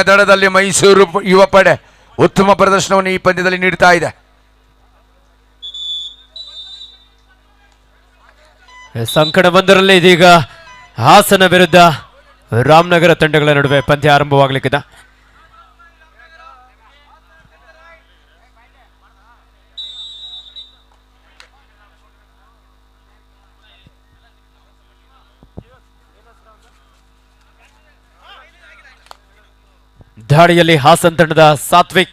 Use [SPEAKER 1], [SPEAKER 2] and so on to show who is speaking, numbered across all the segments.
[SPEAKER 1] ದಡದಲ್ಲಿ ಮೈಸೂರು ಯುವ ಪಡೆ ಉತ್ತಮ ಪ್ರದರ್ಶನವನ್ನು ಈ ಪಂದ್ಯದಲ್ಲಿ ನೀಡುತ್ತಾ ಇದೆ.
[SPEAKER 2] ಸಂಕಟ ಬಂದರಲ್ಲಿ ಇದೀಗ ಹಾಸನ ವಿರುದ್ಧ ರಾಮನಗರ ತಂಡಗಳ ನಡುವೆ ಪಂದ್ಯ ಆರಂಭವಾಗಲಿಕ್ಕಿದೆ. ದಾಳಿಯಲ್ಲಿ ಹಾಸನ್ ತಂಡದ ಸಾತ್ವಿಕ್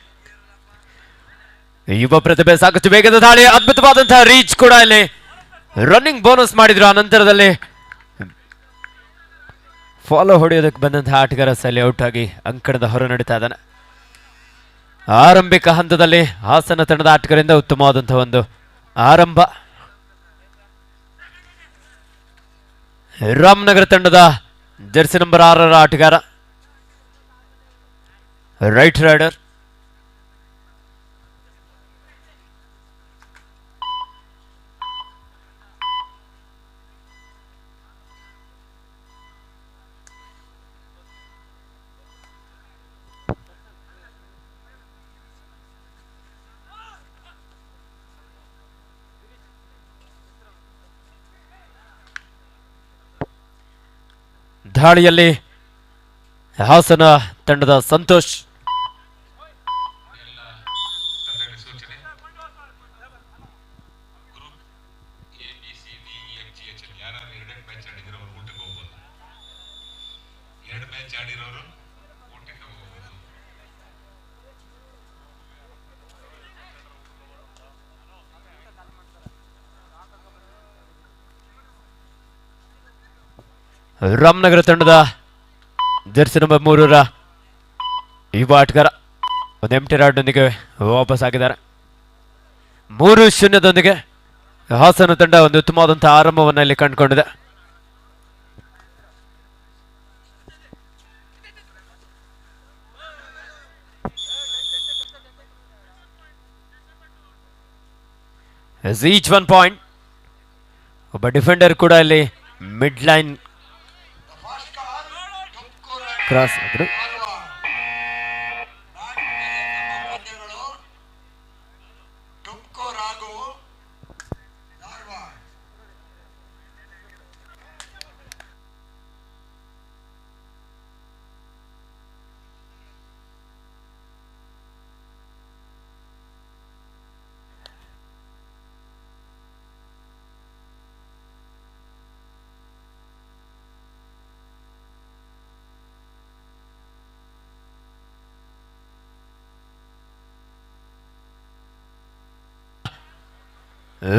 [SPEAKER 2] ಯುವ ಪ್ರತಿಭೆ ಸಾಕಷ್ಟು ವೇಗದ ದಾಳಿ, ಅದ್ಭುತವಾದಂತಹ ರೀಚ್ ಕೂಡ ಇಲ್ಲಿ ರನ್ನಿಂಗ್ ಬೋನಸ್ ಮಾಡಿದ್ರು. ಆ ನಂತರದಲ್ಲಿ ಫಾಲೋ ಹೊಡೆಯೋದಕ್ಕೆ ಬಂದಂತಹ ಆಟಗಾರ ಸೈಲಿ ಔಟ್ ಆಗಿ ಅಂಕಣದ ಹೊರ ನಡೀತಾ ಇದ್ದಾನೆ. ಆರಂಭಿಕ ಹಂತದಲ್ಲಿ ಹಾಸನ ತಂಡದ ಆಟಗಾರರಿಂದ ಉತ್ತಮವಾದಂತಹ ಒಂದು ಆರಂಭ. ರಾಮನಗರ ತಂಡದ ಜರ್ಸಿ ನಂಬರ್ 6 ಆಟಗಾರ ರೈಟ್ ರೈಡರ್ ದಾಳಿಯಲ್ಲಿ ಹಾಸನ ತಂಡದ ಸಂತೋಷ್ ರಾಮನಗರ ತಂಡದ ಜರ್ಸಿ ನಂಬರ್ 3 ಯುವ ಆಟಗಾರ ಒಂದು ಎಂಟಿ ರಾಡ್ನೊಂದಿಗೆ ವಾಪಸ್ ಆಗಿದ್ದಾರೆ. 3-0 ಹಾಸನ ತಂಡ ಒಂದು ಉತ್ತಮವಾದಂತಹ ಆರಂಭವನ್ನು ಇಲ್ಲಿ ಕಂಡುಕೊಂಡಿದೆ. Each 1 point. ಒಬ್ಬ ಡಿಫೆಂಡರ್ ಕೂಡ ಇಲ್ಲಿ ಮಿಡ್ ಲೈನ್ ಕ್ರಾಸ್ ಆದ್ರು.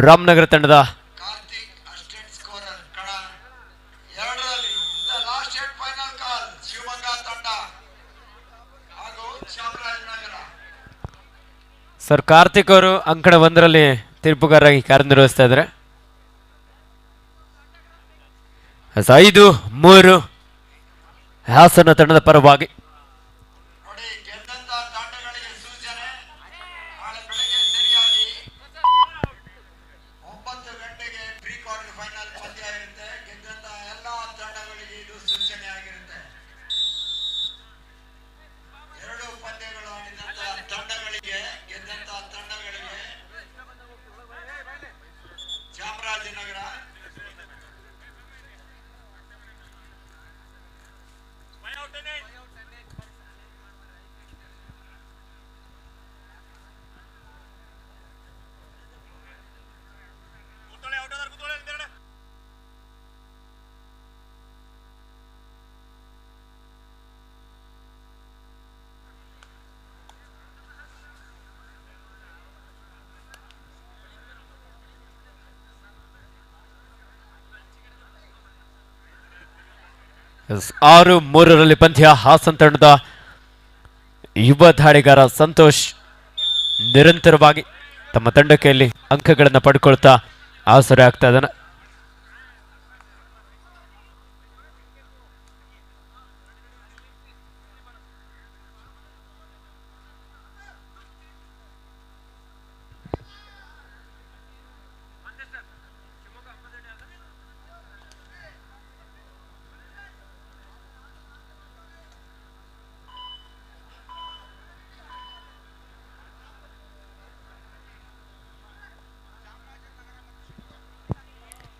[SPEAKER 2] ರಾಮನಗರ ತಂಡದ ಸರ್ ಕಾರ್ತಿಕ್ ಅವರು ಅಂಕಣ 1ರಲ್ಲಿ ತೀರ್ಪುಗಾರರಾಗಿ ಕಾರ್ಯನಿರ್ವಹಿಸ್ತಾ ಇದ್ದಾರೆ. 5-3 ಹಾಸನ ತಂಡದ ಪರವಾಗಿ. ಆರು 3ರಲ್ಲಿ ಪಂದ್ಯ. ಹಾಸನ್ ತಂಡದ ಯುವ ದಾಳಿಗಾರ ಸಂತೋಷ್ ನಿರಂತರವಾಗಿ ತಮ್ಮ ತಂಡಕ್ಕೆ ಇಲ್ಲಿ ಅಂಕಗಳನ್ನು ಪಡ್ಕೊಳ್ತಾ ಆಸರೆ ಆಗ್ತಾ ಇದ್ದಾನೆ.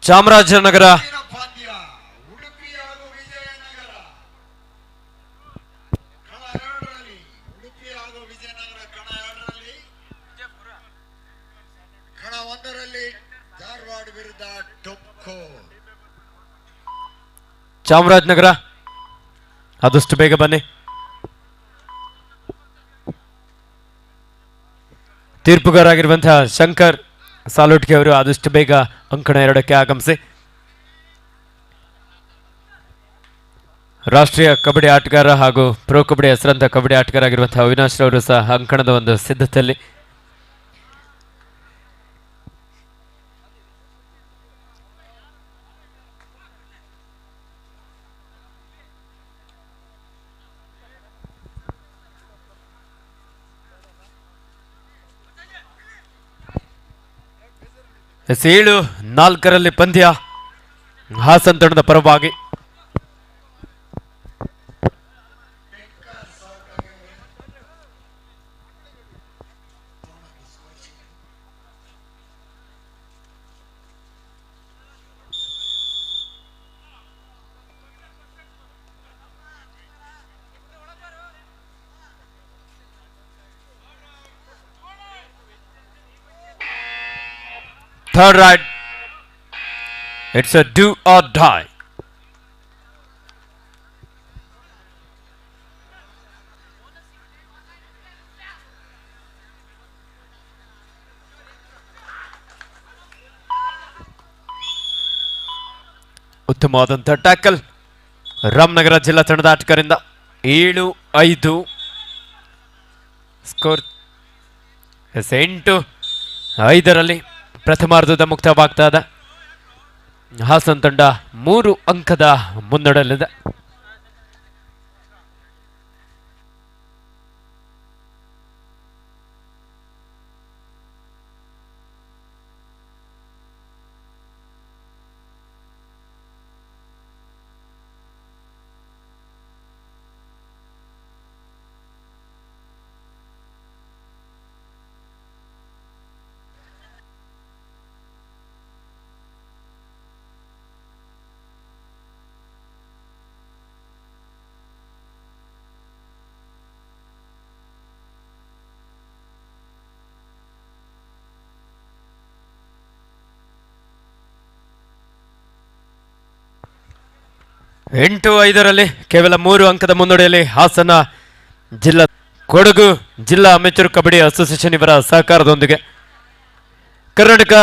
[SPEAKER 2] ಚಾಮರಾಜನಗರ
[SPEAKER 3] ಪಂದ್ಯ ಉಡುಪಿ ಹಾಗೂ ವಿಜಯನಗರ ಕಣ ಎರಡರಲ್ಲಿ ಉಡುಪಿ ಹಾಗೂ ವಿಜಯನಗರ ಕಣ ಎರಡರಲ್ಲಿ ಕಣ ಒಂದರಲ್ಲಿ ಧಾರವಾಡ ವಿರುದ್ಧ ಟೊಕ್ಕೋ.
[SPEAKER 2] ಚಾಮರಾಜನಗರ ಆದಷ್ಟು ಬೇಗ ಬನ್ನಿ. ತೀರ್ಪುಗಾರಾಗಿರುವಂತಹ ಶಂಕರ್ ಸಾಲೋಟ್ಗೆ ಅವರು ಆದಷ್ಟು ಬೇಗ ಅಂಕಣ 2ಕ್ಕೆ ಆಗಮಿಸಿ. ರಾಷ್ಟ್ರೀಯ ಕಬಡ್ಡಿ ಆಟಗಾರ ಹಾಗೂ ಪ್ರೋ ಕಬಡ್ಡಿ ಹೆಸರಂತ ಕಬಡ್ಡಿ ಆಟಗಾರ ಆಗಿರುವಂತಹ ಅವಿನಾಶ್ ರವರು ಸಹ ಅಂಕಣದ ಒಂದು ಸಿದ್ಧತೆಯಲ್ಲಿ. ಎಸ್ 7-4 ಪಂದ್ಯ ಹಾಸನ್ ತಂಡದ ಪರವಾಗಿ. Third right. It's a do or die. ಉತ್ತಮವಾದಂಥ ಟ್ಯಾಕಲ್ ರಾಮನಗರ ಜಿಲ್ಲಾ ತಂಡದ ಆಟಗಾರರಿಂದ. 7-5 ಸ್ಕೋರ್. 8-5 ಪ್ರಥಮಾರ್ಧದ ಮುಕ್ತವಾಗ್ತಾ ಇದೆ. ಹಾಸನ್ ತಂಡ 3 ಅಂಕದ ಮುನ್ನಡೆಯಲ್ಲಿದೆ. ಎಂಟು 5 ಕೇವಲ 3 ಅಂಕದ ಮುನ್ನಡೆಯಲ್ಲಿ ಹಾಸನ ಜಿಲ್ಲಾ. ಕೊಡಗು ಜಿಲ್ಲಾ ಅಮೆಚೂರ್ ಕಬಡ್ಡಿ ಅಸೋಸಿಯೇಷನ್ ಇವರ ಸಹಕಾರದೊಂದಿಗೆ ಕರ್ನಾಟಕ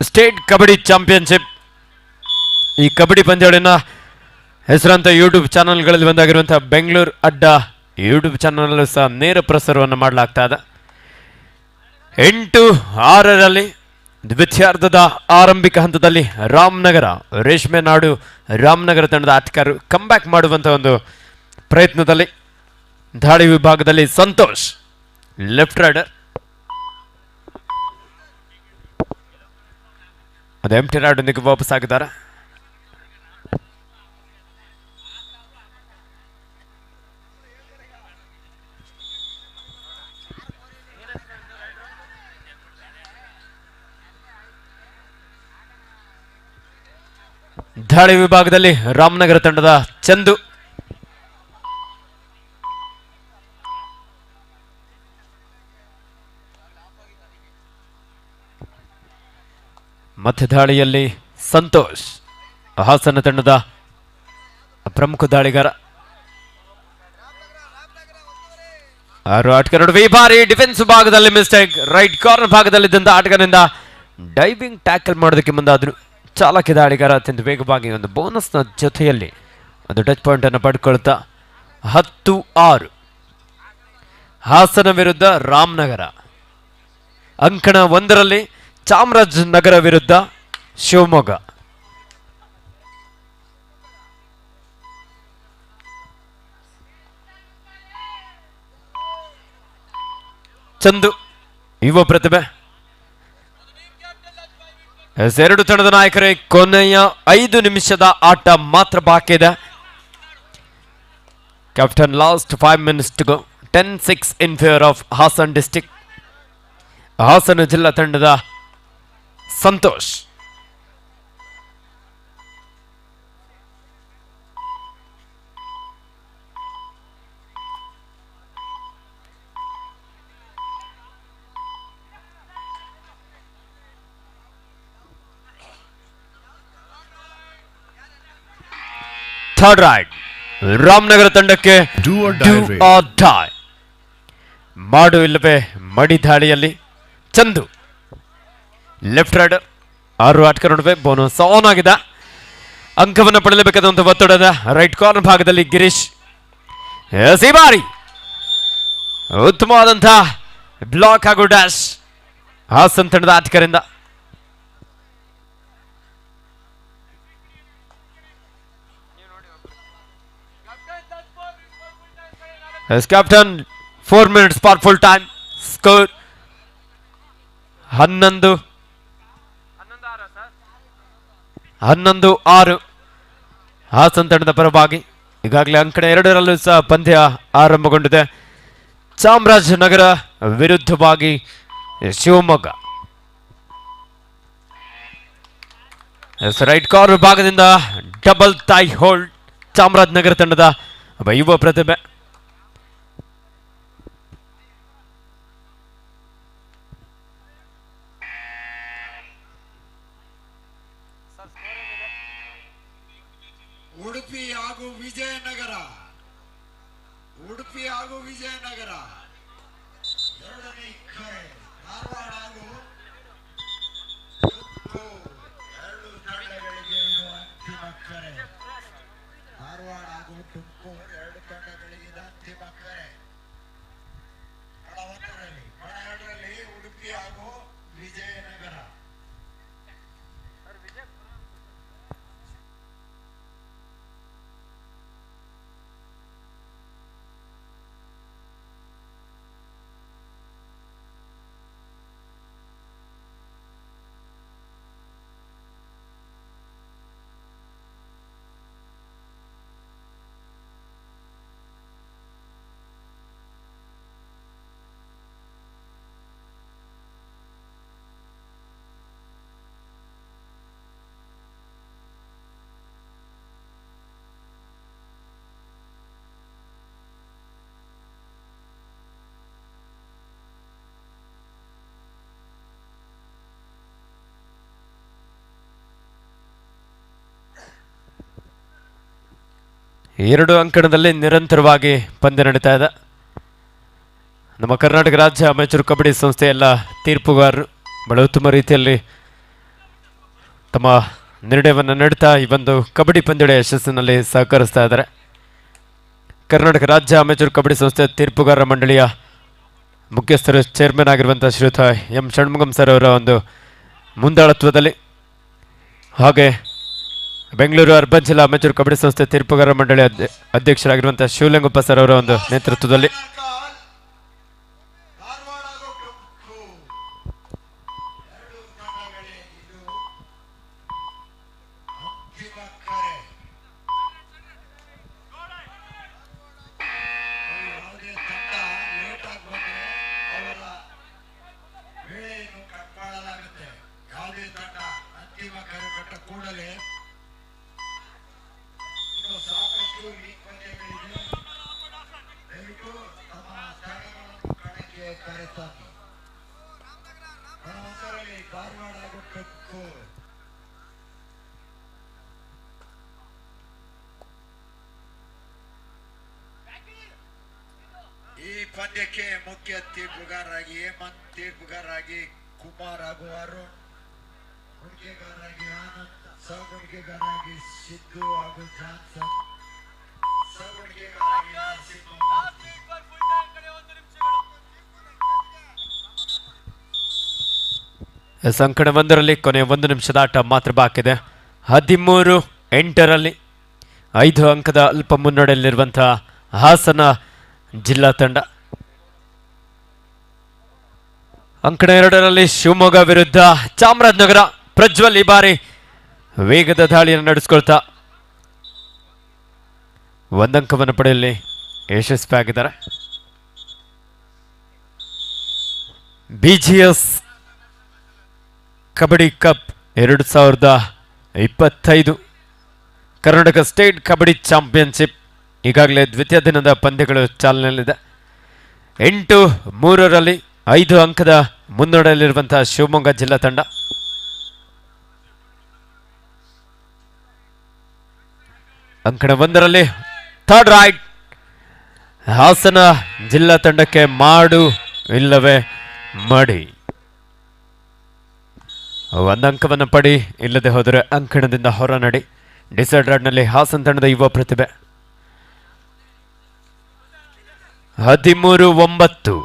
[SPEAKER 2] ಸ್ಟೇಟ್ ಕಬಡ್ಡಿ ಚಾಂಪಿಯನ್ಶಿಪ್ ಈ ಕಬಡ್ಡಿ ಪಂದ್ಯಾವಳಿಯನ್ನು ಹೆಸರಾಂತ ಯೂಟ್ಯೂಬ್ ಚಾನಲ್ಗಳಲ್ಲಿ ಒಂದಾಗಿರುವಂತಹ ಬೆಂಗಳೂರು ಅಡ್ಡ ಯೂಟ್ಯೂಬ್ ಚಾನಲ್ ಸಹ ನೇರ ಪ್ರಸಾರವನ್ನು ಮಾಡಲಾಗ್ತಾ ಇದೆ. 8-6 ದ್ವಿತೀಯಾರ್ಧದ ಆರಂಭಿಕ ಹಂತದಲ್ಲಿ ರಾಮನಗರ ರೇಷ್ಮೆ ನಾಡು ರಾಮನಗರ ತಂಡದ ಆಟಗಾರರು ಕಂಬ್ಯಾಕ್ ಮಾಡುವಂಥ ಒಂದು ಪ್ರಯತ್ನದಲ್ಲಿ. ದಾಳಿ ವಿಭಾಗದಲ್ಲಿ ಸಂತೋಷ್ ಲೆಫ್ಟ್ ರೈಡರ್, ಅದು ಎಂಟಿ ರೈಡೊಂದಿಗೆ ವಾಪಸ್ ಆಗಿದ್ದಾರೆ. ದಾಳಿ ವಿಭಾಗದಲ್ಲಿ ರಾಮನಗರ ತಂಡದ ಚಂದು, ಮತ್ತೆ ದಾಳಿಯಲ್ಲಿ ಸಂತೋಷ್ ಹಾಸನ ತಂಡದ ಪ್ರಮುಖ ದಾಳಿಗಾರ. 6 ಆಟಗಾರರು ಈ ಬಾರಿ ಡಿಫೆನ್ಸ್ ಭಾಗದಲ್ಲಿ ಮಿಸ್ಟೇಕ್. ರೈಟ್ ಕಾರ್ನರ್ ಭಾಗದಲ್ಲಿದ್ದಂಥ ಆಟಗಾರನಿಂದ ಡೈವಿಂಗ್ ಟ್ಯಾಕಲ್ ಮಾಡೋದಕ್ಕೆ ಮುಂದಾದ್ರು. ಚಾಲಕ ದಾಳಿಗಾರ ಅತ್ಯಂತ ವೇಗವಾಗಿ ಒಂದು ಬೋನಸ್ನ ಜೊತೆಯಲ್ಲಿ ಒಂದು ಟಚ್ ಪಾಯಿಂಟ್ ಅನ್ನು ಪಡ್ಕೊಳ್ತಾ 10-6 ಹಾಸನ ವಿರುದ್ಧ ರಾಮನಗರ. ಅಂಕಣ 1 ಚಾಮರಾಜನಗರ ವಿರುದ್ಧ ಶಿವಮೊಗ್ಗ. ಚಂದು ಯುವ ಪ್ರತಿಭೆ. 2 ತಂಡದ ನಾಯಕರೇ, ಕೊನೆಯ 5 ನಿಮಿಷದ ಆಟ ಮಾತ್ರ ಬಾಕಿ ಇದೆ. Captain last 5 minutes to go. 10-6 in favor of Hassan district. Hassan ಜಿಲ್ಲಾ ತಂಡದ ಸಂತೋಷ್ ಥರ್ಡ್ ರೈಡ್ ರಾಮನಗರ ತಂಡಕ್ಕೆ
[SPEAKER 4] Do or
[SPEAKER 2] Do
[SPEAKER 4] die raid.
[SPEAKER 2] or die. ಮಾಡು ಇಲ್ಲವೇ ಮಡಿ ದಾಳಿಯಲ್ಲಿ ಚಂದು ಲೆಫ್ಟ್ ರೈಡರ್ 6 ಆಟಗಾರ ನಡುವೆ ಬೋನಸ್ ಆನ್ ಆಗಿದೆ. ಅಂಕವನ್ನು ಪಡೆಯಲೇಬೇಕಾದಂಥ ಒತ್ತಡದ ರೈಟ್ ಕಾರ್ನರ್ ಭಾಗದಲ್ಲಿ ಗಿರೀಶ್. ಈ ಬಾರಿ ಉತ್ತಮವಾದಂಥ ಬ್ಲಾಕ್ ಹಾಗೂ ಡ್ಯಾಶ್ ಹಾಸನ್ ತಂಡದ ಆಟಗಾರರಿಂದ. As captain, 4 minutes for full time. Score 11-6 Haasan ತಂಡದ ಪರವಾಗಿ. ಈಗಾಗಲೇ ಅಂಕಣ 2ರಲ್ಲೂ ಸಹ ಪಂದ್ಯ ಆರಂಭಗೊಂಡಿದೆ. ಚಾಮರಾಜನಗರ ವಿರುದ್ಧವಾಗಿ ಶಿವಮೊಗ್ಗ. ರೈಟ್ ಕಾರ್ನರ್ ಭಾಗದಿಂದ ಡಬಲ್ ಟೈ ಹೋಲ್ಡ್ ಚಾಮರಾಜನಗರ ತಂಡದ ಯುವ ಪ್ರತಿಭೆ.
[SPEAKER 3] ಉಡುಪಿ ಹಾಗೂ ವಿಜಯನಗರ ಎರಡನೇ ಕರೆ ಧಾರವಾಡ ಹಾಗೂ ತುಮಕೂರು ಎರಡು ತಂಡಗಳಿಗೆ ಇದು ಅಂತಿಮ ಕರೆ. ಧಾರವಾಡ ಹಾಗೂ ತುಮಕೂರು ಎರಡು ತಂಡಗಳಿಗೆ ಇದು ಅಂತಿಮ ಕರೆ. ಕಡ 1ರಲ್ಲಿ ಉಡುಪಿ ಹಾಗೂ ವಿಜಯನಗರ.
[SPEAKER 2] ಎರಡು ಅಂಕಣದಲ್ಲಿ ನಿರಂತರವಾಗಿ ಪಂದ್ಯ ನಡೀತಾ ಇದೆ. ನಮ್ಮ ಕರ್ನಾಟಕ ರಾಜ್ಯ ಅಮೆಚೂರ್ ಕಬಡ್ಡಿ ಸಂಸ್ಥೆ ಎಲ್ಲ ತೀರ್ಪುಗಾರರು ಬಹಳ ಉತ್ತಮ ರೀತಿಯಲ್ಲಿ ತಮ್ಮ ನಿರ್ಣಯವನ್ನು ನೀಡುತ್ತಾ ಈ ಒಂದು ಕಬಡ್ಡಿ ಪಂದ್ಯದ ಯಶಸ್ಸಿನಲ್ಲಿ ಸಹಕರಿಸ್ತಾ ಇದ್ದಾರೆ. ಕರ್ನಾಟಕ ರಾಜ್ಯ ಅಮೆಚೂರ್ ಕಬಡ್ಡಿ ಸಂಸ್ಥೆ ತೀರ್ಪುಗಾರರ ಮಂಡಳಿಯ ಮುಖ್ಯಸ್ಥರು ಚೇರ್ಮನ್ ಆಗಿರುವಂಥ ಶ್ರೀಯುತ ಎಂ ಷಣ್ಮುಗಂ ಸರ್ ಅವರ ಒಂದು ಮುಂದಾಳತ್ವದಲ್ಲಿ, ಹಾಗೆ ಬೆಂಗಳೂರು ಅರ್ಬನ್ ಜಿಲ್ಲಾ ಅಮೆಚೂರ್ ಕಬಡ್ಡಿ ಸಂಸ್ಥೆ ತೀರ್ಪುಗಾರರ ಮಂಡಳಿ ಅಧ್ಯಕ್ಷರಾಗಿರುವಂಥ ಶಿವಲಿಂಗಪ್ಪ ಸರ್ ಅವರ ಒಂದು ನೇತೃತ್ವದಲ್ಲಿ
[SPEAKER 3] ಈ ಪಂದ್ಯಕ್ಕೆ ಮುಖ್ಯ ತೀರ್ಪುಗಾರರಾಗಿ ಹೇಮಂತ್, ತೀರ್ಪುಗಾರರಾಗಿ ಕುಮಾರ್ ಹಾಗೂ ಅರುಣ್, ಗುಣಿಕೆಗಾರರಾಗಿ ಆನಂದ್, ಸಹಗುಣಿಕೆಗಾರರಾಗಿ ಸಿದ್ದು ಹಾಗೂ ಜಾನ್ಸನ್, ಸಹಗುಣಿಕೆಗಾರರಾಗಿ ನರಸಿಂಹ.
[SPEAKER 2] ಸಂಕಣ 1ರಲ್ಲಿ ಕೊನೆ 1 ನಿಮಿಷದ ಆಟ ಮಾತ್ರ ಬಾಕಿದೆ. 13-8 5 ಅಂಕದ ಅಲ್ಪ ಮುನ್ನಡೆಯಲ್ಲಿರುವಂತಹ ಹಾಸನ ಜಿಲ್ಲಾ ತಂಡ. ಅಂಕಣ 2ರಲ್ಲಿ ಶಿವಮೊಗ್ಗ ವಿರುದ್ಧ ಚಾಮರಾಜನಗರ. ಪ್ರಜ್ವಲ್ ಈ ಬಾರಿ ವೇಗದ ದಾಳಿಯನ್ನು ನಡೆಸಿಕೊಳ್ತಾ 1 ಅಂಕವನ್ನು ಪಡೆಯಲಿ ಯಶಸ್ವಿಯಾಗಿದ್ದಾರೆ. BGS kabaddi cup 2025 Karnataka state kabaddi championship ಈಗಾಗಲೇ ದ್ವಿತೀಯ ದಿನದ ಪಂದ್ಯಗಳು ಚಾಲನೆಯಲ್ಲಿದೆ. 8-3 5 ಅಂಕದ ಮುನ್ನಡೆಯಲ್ಲಿರುವಂತಹ ಶಿವಮೊಗ್ಗ ಜಿಲ್ಲಾ ತಂಡ. ಅಂಕಣ 1ರಲ್ಲಿ ಥರ್ಡ್ ರೈಟ್. ಹಾಸನ ಜಿಲ್ಲಾ ತಂಡಕ್ಕೆ ಮಾಡು ಇಲ್ಲವೇ ಮಡಿ. ಒಂದು ಅಂಕವನ್ನು ಪಡಿ, ಇಲ್ಲದೆ ಹೋದರೆ ಅಂಕಣದಿಂದ ಹೊರ ನಡಿ. ಡಿಸೈಡ್ ನಲ್ಲಿ ಹಾಸನ ತಂಡದ ಯುವ ಪ್ರತಿಭೆ. 13-9